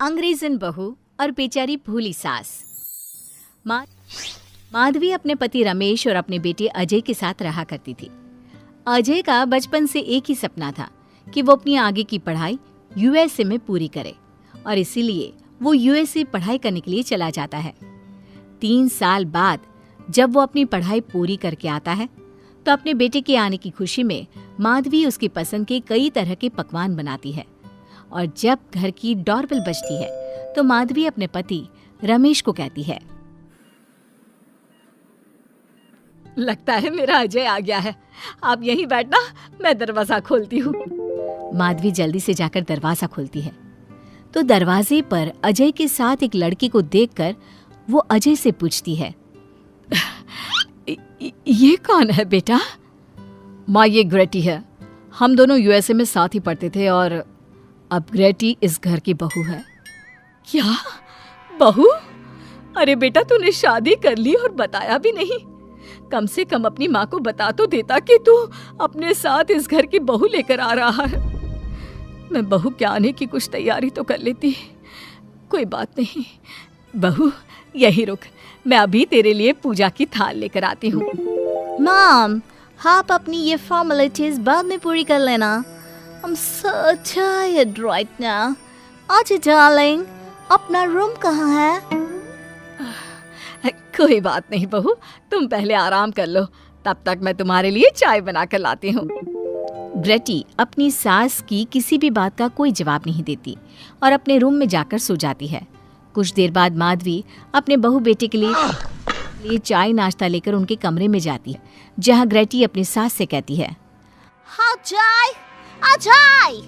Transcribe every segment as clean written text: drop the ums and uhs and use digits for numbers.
अंग्रेजन बहू और बेचारी भूली सास। माधवी अपने पति रमेश और अपने बेटे अजय के साथ रहा करती थी। अजय का बचपन से एक ही सपना था कि वो अपनी आगे की पढ़ाई यूएसए में पूरी करे और इसीलिए वो यूएसए पढ़ाई करने के लिए चला जाता है। 3 साल बाद जब वो अपनी पढ़ाई पूरी करके आता है तो अपने बेटे के आने की खुशी में माधवी उसकी पसंद के कई तरह के पकवान बनाती है और जब घर की डोरबेल बजती है तो माधवी अपने पति रमेश को कहती है, लगता है मेरा अजय आ गया है, आप यहीं बैठना, मैं दरवाजा खोलती हूँ। माधवी जल्दी से जाकर दरवाजा खोलती है तो दरवाजे पर अजय के साथ एक लड़की को देखकर वो अजय से पूछती है, ये कौन है बेटा? माँ, ये ग्रेटी है, हम दोनों यूएसए में साथ ही पढ़ते थे और अब ग्रेटी इस घर की बहू है। क्या बहू? अरे बेटा, तूने शादी कर ली और बताया भी नहीं। कम से कम अपनी माँ को बता तो देता कि तू अपने साथ इस घर की बहू लेकर आ रहा है। मैं बहू के आने की कुछ तैयारी तो कर लेती। कोई बात नहीं बहू, यही रुक, मैं अभी तेरे लिए पूजा की थाल लेकर आती हूँ। मॉम, आप अपनी ये फॉर्मेलिटीज बाद में पूरी कर लेना। I'm so tired right now. आजा डार्लिंग, अपना रूम कहाँ है? कोई बात नहीं बहू, तुम पहले आराम कर लो, तब तक मैं तुम्हारे लिए चाय बना कर लाती हूँ। ग्रेटी अपनी सास की किसी भी बात का कोई जवाब नहीं देती और अपने रूम में जाकर सो जाती है। कुछ देर बाद माधवी अपने बहू बेटे के लिए चाय नाश्ता लेकर उनके कमरे में जाती है, जहाँ ग्रेटी अपनी सास से कहती है, अजय, अजय!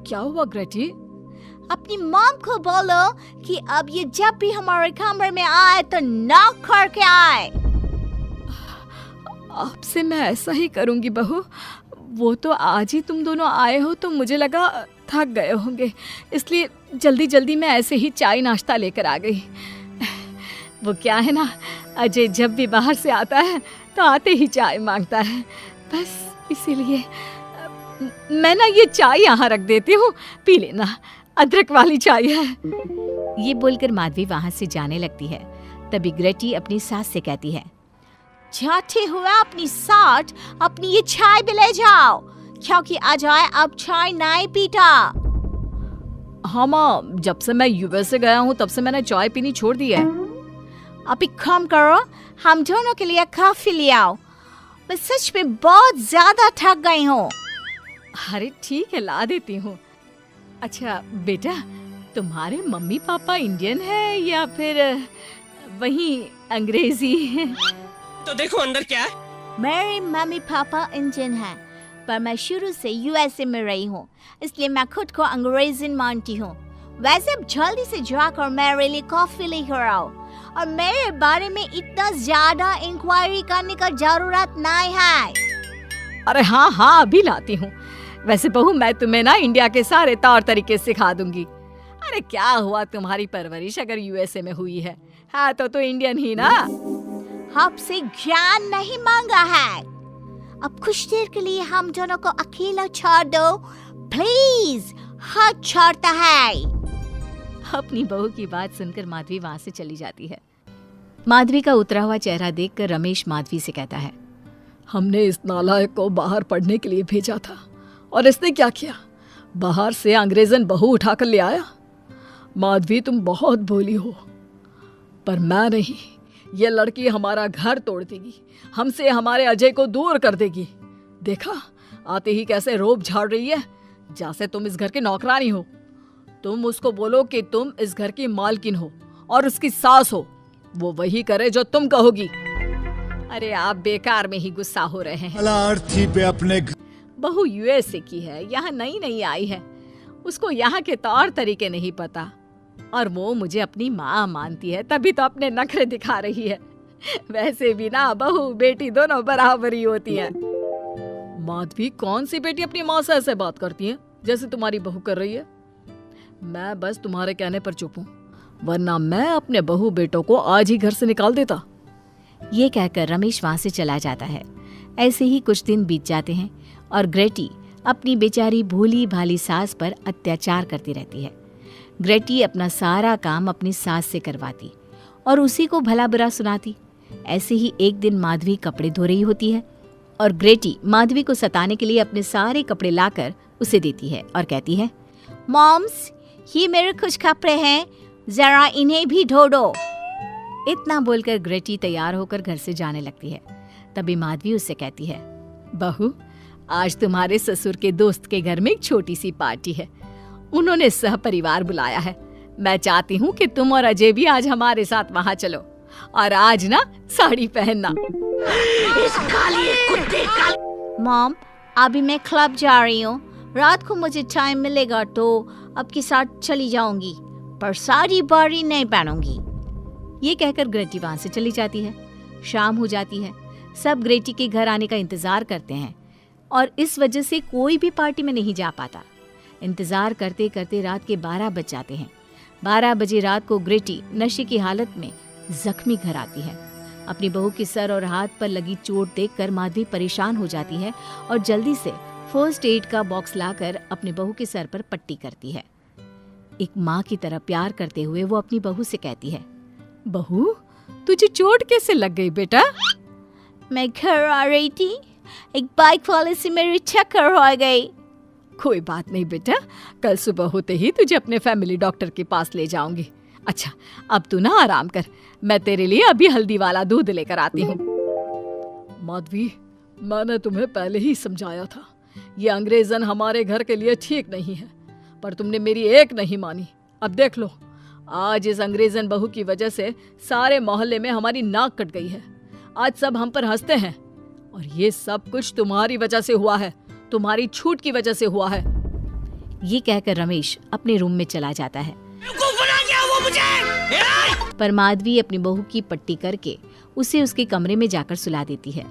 क्या हुआ ग्रेटी? अपनी मॉम को बोलो कि अब ये जब भी हमारे कमरे में आए तो नॉक करके आए। आपसे मैं ऐसा ही करूंगी बहू। वो तो आज ही तुम दोनों आए हो तो मुझे लगा थक गए होंगे, इसलिए जल्दी जल्दी मैं ऐसे ही चाय नाश्ता लेकर आ गई। वो क्या है ना, अजय जब भी बाहर से आता है तो आते ही चाय मांगता है, बस इसीलिए मैं ना ये चाय यहाँ रख देती हूँ, पी लेना, अदरक वाली चाय है। ये बोलकर माधवी वहाँ से जाने लगती है। तभी ग्रेटी अपनी सास से कहती है, जाते हुए अपनी साथ अपनी ये चाय भी ले जाओ, क्योंकि अजय अब चाय नहीं पीता। हाँ माँ, जब से मैं यूएसए गया हूँ तब से मैंने चाय पीनी छोड़ दी है। अब एक काम करो, हम दोनों के लिए कॉफी ले आओ, मैं सच में बहुत ज्यादा थक गई हूँ। अरे ठीक है, ला देती हूँ। अच्छा बेटा, तुम्हारे मम्मी पापा इंडियन है या फिर वही अंग्रेजी है? तो देखो अंदर क्या है। मेरे मम्मी पापा इंडियन हैं, पर मैं शुरू से यूएसए में रही हूँ, इसलिए मैं खुद को अंग्रेजन मानती हूँ। वैसे अब जल्दी से जाकर मेरे लिए कॉफी लेकर आओ और मेरे बारे में इतना ज्यादा इंक्वायरी करने का जरूरत नहीं है। अरे हाँ हाँ, अभी लाती हूँ। वैसे बहू, मैं तुम्हें ना इंडिया के सारे तौर तरीके सिखा दूंगी। अरे क्या हुआ, तुम्हारी परवरिश अगर यूएसए में हुई है तो इंडियन ही ना। आपसे ज्ञान नहीं मांगा है, अब कुछ देर के लिए हम दोनों को अकेला छोड़ दो प्लीज, हाथ छोड़ता है। अपनी बहू की बात सुनकर माधवी वहाँ से चली जाती है। माधवी का उतरा हुआ चेहरा देखकर रमेश माधवी से कहता है, हमने इस नालायक को बाहर पढ़ने के लिए भेजा था और इसने क्या किया, बाहर से अंग्रेजन बहू उठाकर ले आया। माधवी, तुम बहुत भोली हो, पर मैं नहीं, ये लड़की हमारा घर तोड़ देगी, हमसे हमारे अजय को दूर कर देगी। देखा, आते ही कैसे रोब झाड़ रही है, जैसे तुम इस घर की नौकरानी हो। तुम उसको बोलो कि तुम इस घर की मालकिन हो और उसकी सास हो, वो वही करे जो तुम कहोगी। अरे आप बेकार में ही गुस्सा हो रहे हैं। बहू यूएसए की है, यहाँ नई नई आई है, उसको यहाँ के तौर तरीके नहीं पता और वो मुझे अपनी माँ मानती है, तभी तो अपने नखरे दिखा रही है। वैसे भी ना बहू बेटी दोनों बराबरी होती है। माधवी, कौन सी बेटी अपनी माँ से ऐसे बात करती है जैसे तुम्हारी बहू कर रही है? मैं बस तुम्हारे कहने पर चुप हूँ, वरना मैं अपने बहू बेटों को आज ही घर से निकाल देता। ये कहकर रमेश वहाँ से चला जाता है। ऐसे ही कुछ दिन बीत जाते हैं और ग्रेटी अपनी बेचारी भोली भाली सास पर अत्याचार करती रहती है। ग्रेटी अपना सारा काम अपनी सास से करवाती और उसी को भला बुरा सुनाती। ऐसे ही एक दिन माधवी कपड़े धो रही होती है और ग्रेटी माधवी को सताने के लिए अपने सारे कपड़े लाकर उसे देती है और कहती है, मॉम्स, ये मेरे कुछ कपड़े हैं, जरा इन्हें भी धो दो। इतना बोलकर ग्रेटी तैयार होकर घर से जाने लगती है। तभी माधवी उससे कहती है, बहू, आज तुम्हारे ससुर के दोस्त के घर में एक छोटी सी पार्टी है। उन्होंने सह परिवार बुलाया है। मैं चाहती हूँ कि तुम और अजय भी आज हमारे साथ वहाँ चलो और आज ना साड़ी पहनना। मॉम, अभी मैं क्लब जा रही हूँ, रात को मुझे टाइम मिलेगा तो आपके साथ चली जाऊंगी, पर साड़ी बारी नहीं पहनूंगी। ये कहकर ग्रेटी वहां से चली जाती है। शाम हो जाती है। सब ग्रेटी के घर आने का इंतजार करते हैं और इस वजह से कोई भी पार्टी में नहीं जा पाता। इंतजार करते करते रात के 12 बज जाते हैं। 12 बजे रात को ग्रेटी नशे की हालत में जख्मी घर आती है। अपनी बहू के सर और हाथ पर लगी चोट देखकर माधवी परेशान हो जाती है और जल्दी से फर्स्ट एड का बॉक्स लाकर अपनी बहू के सर पर पट्टी करती है। एक माँ की तरह प्यार करते हुए वो अपनी बहू से कहती है, बहू, तुझे चोट कैसे लग गई बेटा? मैं घर आ रही थी, एक बाइक वाले से मेरी टक्कर हो गई। कोई बात नहीं बेटा, कल सुबह होते ही तुझे अपने फैमिली डॉक्टर के पास ले जाऊंगी। अच्छा, अब तू ना आराम कर, मैं तेरे लिए अभी हल्दी वाला दूध लेकर आती हूँ। माधवी, मैंने तुम्हें पहले ही समझाया था, ये अंग्रेजन हमारे घर के लिए ठीक नहीं है, पर तुमने मेरी एक नहीं मानी। अब देख लो, आज इस अंग्रेजन बहू की वजह से सारे मोहल्ले में हमारी नाक कट गई है। आज सब हम पर हंसते हैं और ये सब कुछ तुम्हारी वजह से हुआ है, तुम्हारी छूट की वजह से हुआ है। ये कहकर रमेश अपने रूम में चला जाता है। पर माधवी अपनी बहू की पट्टी करके उसे उसके कमरे में जाकर सुला देती है।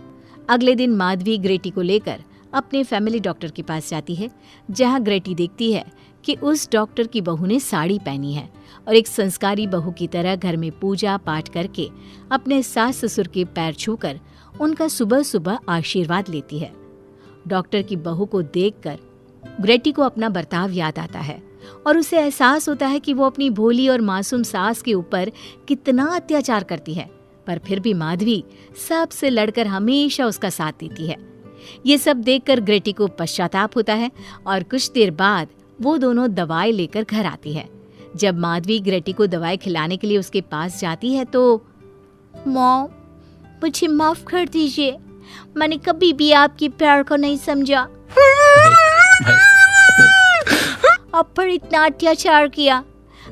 अगले दिन माधवी ग्रेटी को लेकर अपने फैमिली डॉक्टर के पास जाती है, जहां ग्रेटी देखती है कि उस डॉक्टर की बहू ने साड़ी पहनी है और एक संस्कारी बहू की तरह घर में पूजा पाठ करके अपने सास ससुर के पैर छूकर उनका सुबह सुबह आशीर्वाद लेती है। डॉक्टर की बहू को देखकर ग्रेटी को अपना बर्ताव याद आता है और उसे एहसास होता है कि वो अपनी भोली और मासूम सास के ऊपर कितना अत्याचार करती है, पर फिर भी माधवी सबसे लड़कर हमेशा उसका साथ देती है। ये सब देखकर ग्रेटी को पश्चाताप होता है और कुछ देर बाद वो दोनों दवाई लेकर घर आती है। जब माधवी ग्रेटी को दवाई खिलाने के लिए उसके पास जाती है तो, मॉम, मुझे माफ कर दीजिए, मैंने कभी भी आपके प्यार को नहीं समझा। आप पर इतना अत्याचार किया,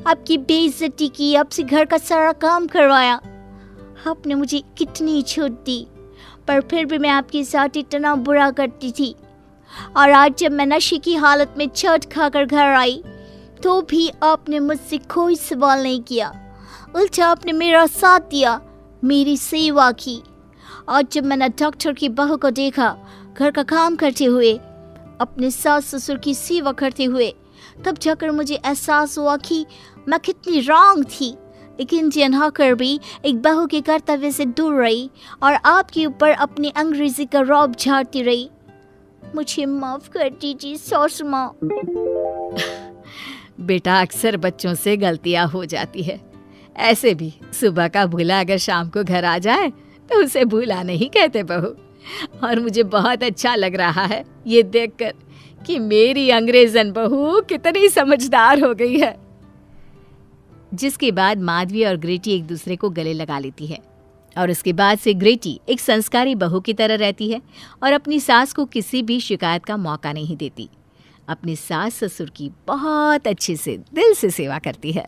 आपकी बेइज्जती की, आपसे घर का सारा काम करवाया। आपने मुझे कितनी छूट दी, पर फिर भी मैं आपके साथ इतना बुरा करती थी। और आज जब मैं नशे की हालत में चोट खाकर घर आई तो भी आपने मुझसे कोई सवाल नहीं किया, उल्टा आपने मेरा साथ दिया, मेरी सेवा की। और जब मैंने डॉक्टर की बहू को देखा घर का काम करते हुए, अपने सास ससुर की सेवा करते हुए, तब जाकर मुझे एहसास हुआ कि मैं कितनी रॉन्ग थी। एक इंडियन होकर भी एक बहू के कर्तव्य से दूर रही और आपके ऊपर अपनी अंग्रेजी का रौब झाड़ती रही। मुझे माफ कर दीजिए सासू माँ। बेटा, अक्सर बच्चों से गलतियां हो जाती है। ऐसे भी सुबह का भूला अगर शाम को घर आ जाए तो उसे भूला नहीं कहते बहू। और मुझे बहुत अच्छा लग रहा है ये देखकर कि मेरी अंग्रेजन बहू कितनी समझदार हो गई है। जिसके बाद माधवी और ग्रेटी एक दूसरे को गले लगा लेती है और उसके बाद से ग्रेटी एक संस्कारी बहू की तरह रहती है और अपनी सास को किसी भी शिकायत का मौका नहीं देती। अपनी सास ससुर की बहुत अच्छे से दिल से सेवा करती है।